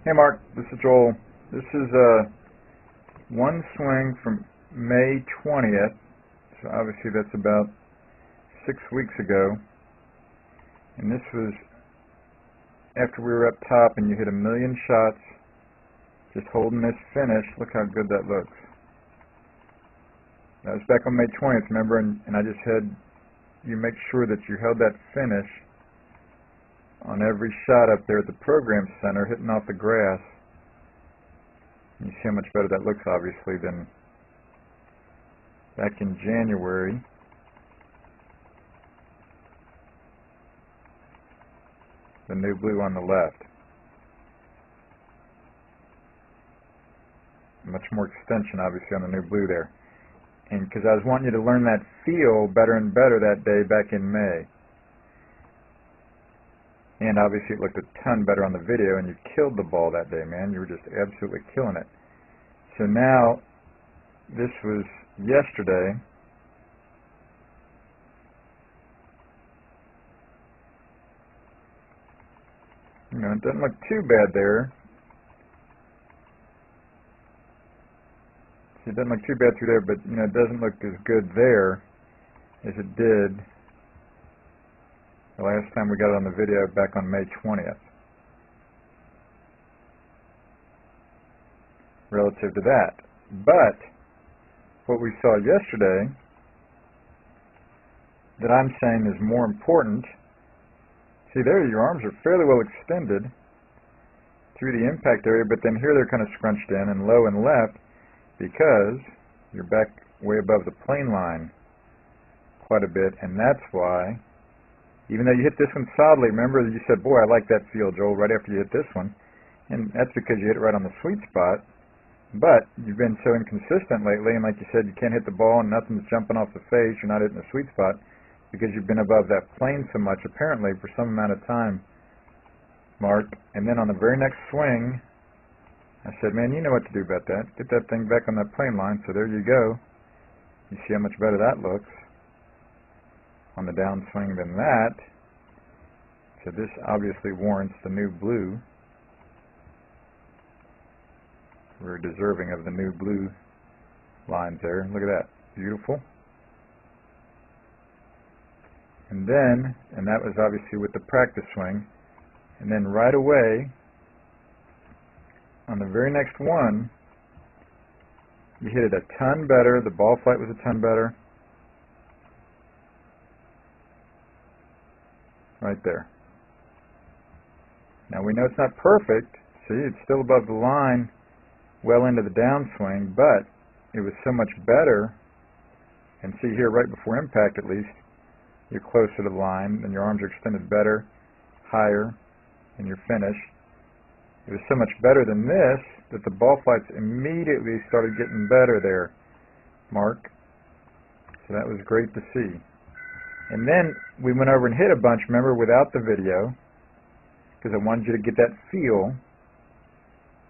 Hey Mark, this is Joel. This is one swing from May 20th, so obviously that's about 6 weeks ago. And this was after we were up top and you hit 1,000,000 shots just holding this finish. Look how good that looks. That was back on May 20th, remember? And I just had you make sure that you held that finish on every shot up there at the program center, hitting off the grass. You see how much better that looks, obviously, than back in January. The new blue on the left. Much more extension, obviously, on the new blue there. And because I was wanting you to learn that feel better and better that day back in May. And obviously it looked a ton better on the video, and you killed the ball that day, man. You were just absolutely killing it. So now, this was yesterday. You know, it doesn't look too bad there. See, it doesn't look too bad through there, but, you know, it doesn't look as good there as it did the last time we got it on the video back on May 20th. Relative to that. But what we saw yesterday that I'm saying is more important, see there your arms are fairly well extended through the impact area, but then here they're kind of scrunched in and low and left because you're back way above the plane line quite a bit, and that's why, even though you hit this one solidly, remember you said, boy, I like that feel, Joel, right after you hit this one. And that's because you hit it right on the sweet spot. But you've been so inconsistent lately, and like you said, you can't hit the ball and nothing's jumping off the face. You're not hitting the sweet spot because you've been above that plane so much, apparently, for some amount of time, Mark. And then on the very next swing, I said, man, you know what to do about that. Get that thing back on that plane line. So there you go. You see how much better that looks on the downswing than that. So this obviously warrants the new blue. We're deserving of the new blue lines there. Look at that. Beautiful. And then, and that was obviously with the practice swing, and then right away, on the very next one, you hit it a ton better. The ball flight was a ton better. Right there. Now we know it's not perfect. See, it's still above the line, well into the downswing, but it was so much better. And see here, right before impact at least, you're closer to the line, and your arms are extended better, higher, in your finish. It was so much better than this that the ball flights immediately started getting better there, Mark. So that was great to see. And then we went over and hit a bunch, remember, without the video, because I wanted you to get that feel.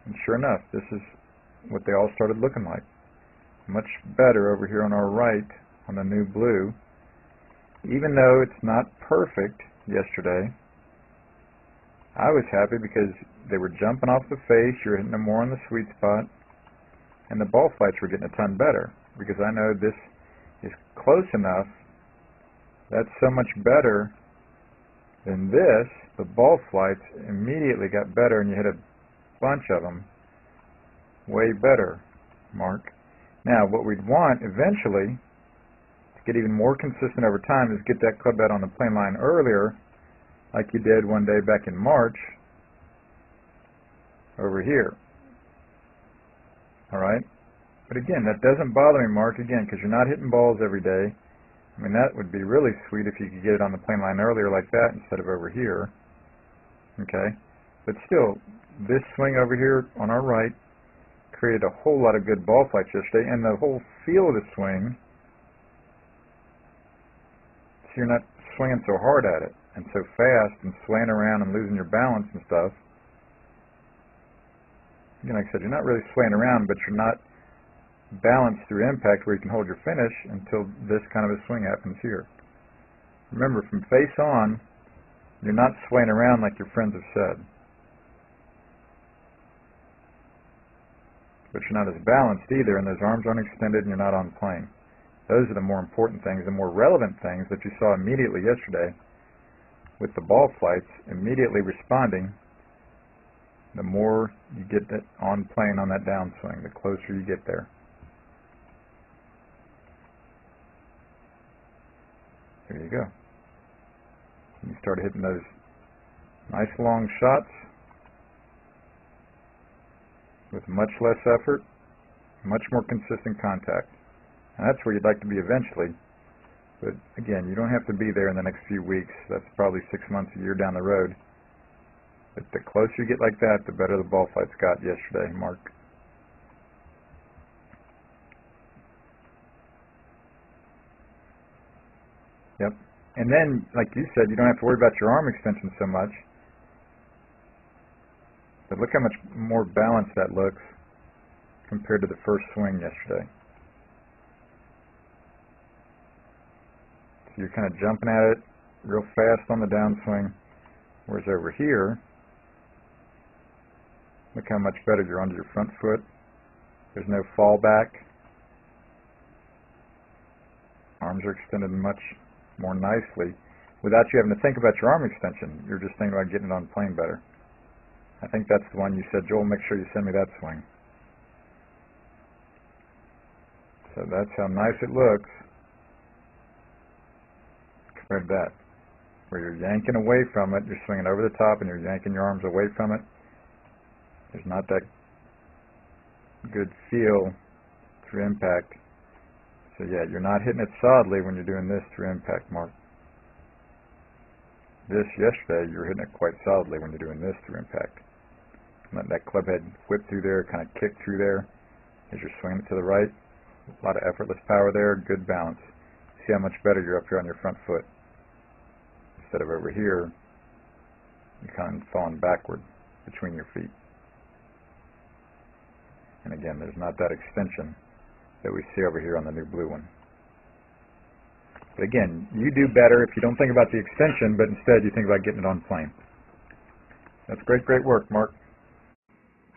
And sure enough, this is what they all started looking like. Much better over here on our right on the new blue. Even though it's not perfect yesterday, I was happy because they were jumping off the face, you were hitting them more on the sweet spot, and the ball flights were getting a ton better because I know this is close enough. That's so much better than this. The ball flights immediately got better, and you hit a bunch of them way better, Mark. Now, what we'd want eventually to get even more consistent over time is get that club out on the plane line earlier, like you did one day back in March over here. All right? But again, that doesn't bother me, Mark, again, because you're not hitting balls every day. I mean, that would be really sweet if you could get it on the plane line earlier like that instead of over here. Okay? But still, this swing over here on our right created a whole lot of good ball flights yesterday, and the whole feel of the swing, so you're not swinging so hard at it and so fast and swaying around and losing your balance and stuff. You know, like I said, you're not really swaying around, but you're not balanced through impact where you can hold your finish until this kind of a swing happens here. Remember, from face on, you're not swaying around like your friends have said. but you're not as balanced either, and those arms aren't extended and you're not on plane. Those are the more important things, the more relevant things that you saw immediately yesterday with the ball flights, immediately responding. The more you get on plane on that downswing, the closer you get there. There you go. And you start hitting those nice long shots with much less effort, much more consistent contact. And that's where you'd like to be eventually. But again, you don't have to be there in the next few weeks. That's probably 6 months, a year down the road. But the closer you get like that, the better the ball flights got yesterday, Mark. Yep. And then, like you said, you don't have to worry about your arm extension so much. But look how much more balanced that looks compared to the first swing yesterday. So you're kind of jumping at it real fast on the downswing, whereas over here, look how much better you're onto your front foot. There's no fall back. Arms are extended much more nicely without you having to think about your arm extension. You're just thinking about getting it on plane better. I think that's the one you said, Joel, make sure you send me that swing. So that's how nice it looks compared to that, where you're yanking away from it, you're swinging over the top and you're yanking your arms away from it. There's not that good feel through impact. So yeah, you're not hitting it solidly when you're doing this through impact, Mark. This yesterday, you were hitting it quite solidly when you're doing this through impact. Letting that club head whip through there, kind of kick through there as you're swinging it to the right. A lot of effortless power there, good balance. See how much better you're up here on your front foot. Instead of over here, you're kind of falling backward between your feet. And again, there's not that extension that we see over here on the new blue one. But again, you do better if you don't think about the extension, but instead you think about getting it on plane. That's great, great work, Mark.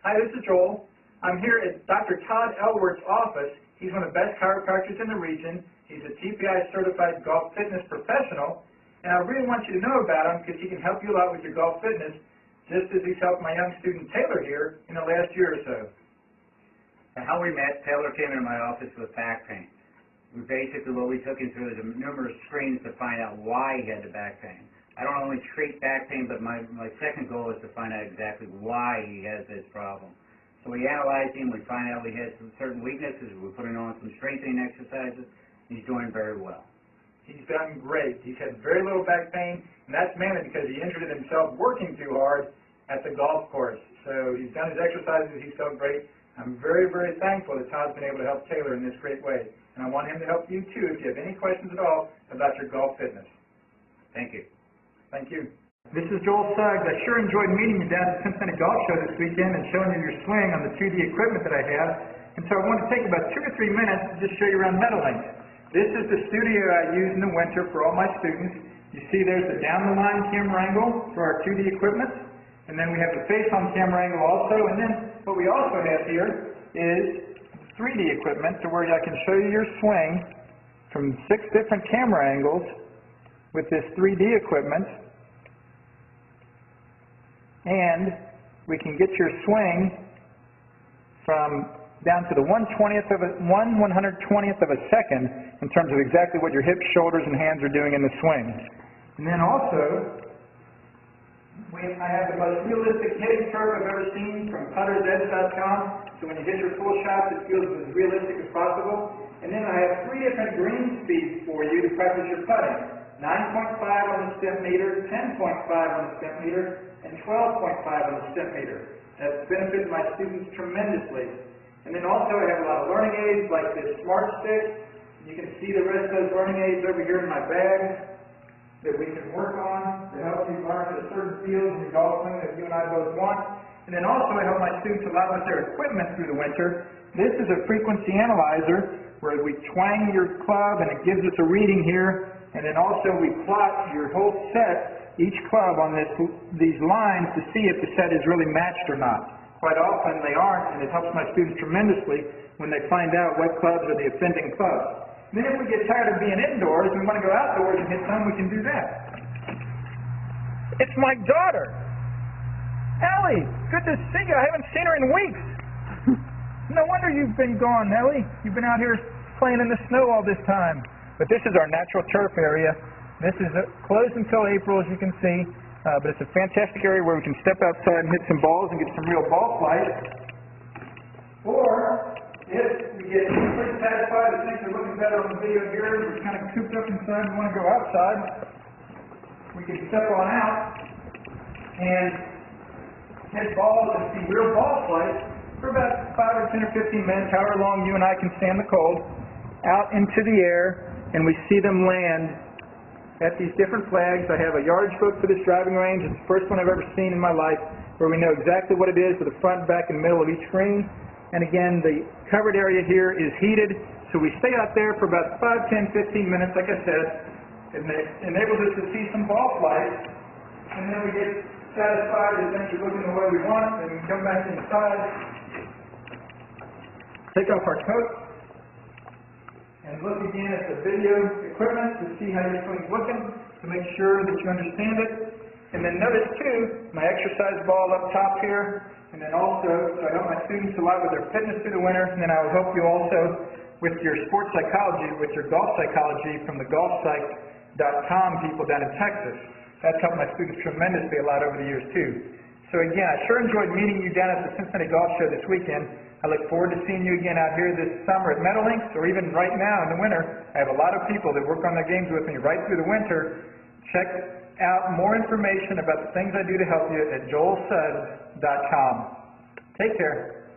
Hi, this is Joel. I'm here at Dr. Todd Elworth's office. He's one of the best chiropractors in the region. He's a TPI certified golf fitness professional, and I really want you to know about him because he can help you a lot with your golf fitness, just as he's helped my young student Taylor here in the last year or so. And how we met, Taylor came into my office with back pain. What we took him through is numerous screens to find out why he had the back pain. I don't only treat back pain, but my second goal is to find out exactly why he has this problem. So we analyzed him, we find out he has some certain weaknesses, we put him on some strengthening exercises, and he's doing very well. He's done great. He's had very little back pain, and that's mainly because he injured himself working too hard at the golf course. So he's done his exercises, he's felt great. I'm very, very thankful that Todd's been able to help Taylor in this great way. And I want him to help you too if you have any questions at all about your golf fitness. Thank you. Thank you. This is Joel Suggs. I sure enjoyed meeting you down at the Cincinnati Golf Show this weekend and showing you your swing on the 2D equipment that I have. And so I want to take about 2 or 3 minutes to just show you around Meadowlink. This is the studio I use in the winter for all my students. You see there's the down-the-line camera angle for our 2D equipment. And then we have the face-on camera angle also. And then what we also have here is 3D equipment to where I can show you your swing from 6 different camera angles with this 3D equipment, and we can get your swing from down to the 1/120th of a second in terms of exactly what your hips, shoulders, and hands are doing in the swing. And then also, I have the most realistic hitting curve I've ever seen from puttersedge.com. So when you hit your full shot, it feels as realistic as possible. And then I have 3 different green speeds for you to practice your putting. 9.5 on the step meter, 10.5 on the step meter, and 12.5 on the step meter. That's benefited my students tremendously. And then also I have a lot of learning aids like this Smart Stick. You can see the rest of those learning aids over here in my bag that we can work on to help you learn at a certain field in your golf swing that you and I both want. And then also I help my students a lot with their equipment through the winter. This is a frequency analyzer where we twang your club and it gives us a reading here. And then also we plot your whole set, each club on these lines to see if the set is really matched or not. Quite often they aren't, and it helps my students tremendously when they find out what clubs are the offending clubs. Then if we get tired of being indoors and we want to go outdoors and hit some, we can do that. It's my daughter. Ellie, good to see you. I haven't seen her in weeks. No wonder you've been gone, Ellie. You've been out here playing in the snow all this time. But this is our natural turf area. This is closed until April, as you can see. But it's a fantastic area where we can step outside and hit some balls and get some real ball flight. Or, if we get pretty satisfied and things are looking better on the video here, we're kind of cooped up inside and want to go outside, we can step on out and hit balls and see real ball flight for about 5 or 10 or 15 minutes, however long you and I can stand the cold, out into the air, and we see them land at these different flags. I have a yardage book for this driving range. It's the first one I've ever seen in my life where we know exactly what it is with the front, back, and middle of each green. And again, the covered area here is heated, so we stay out there for about 5, 10, 15 minutes, like I said. It enables us to see some ball flight, and then we get satisfied that things are looking the way we want, and we come back inside, take off our coat, and look again at the video equipment to see how your swing's looking, to make sure that you understand it. And then notice too, my exercise ball up top here, and then also, so I help my students a lot with their fitness through the winter, and then I will help you also with your sports psychology, with your golf psychology from the golfpsych.com people down in Texas. That's helped my students tremendously a lot over the years too. So again, I sure enjoyed meeting you down at the Cincinnati Golf Show this weekend. I look forward to seeing you again out here this summer at Meadowlinks, or even right now in the winter. I have a lot of people that work on their games with me right through the winter. Check out more information about the things I do to help you at joelsuggs.com. Take care.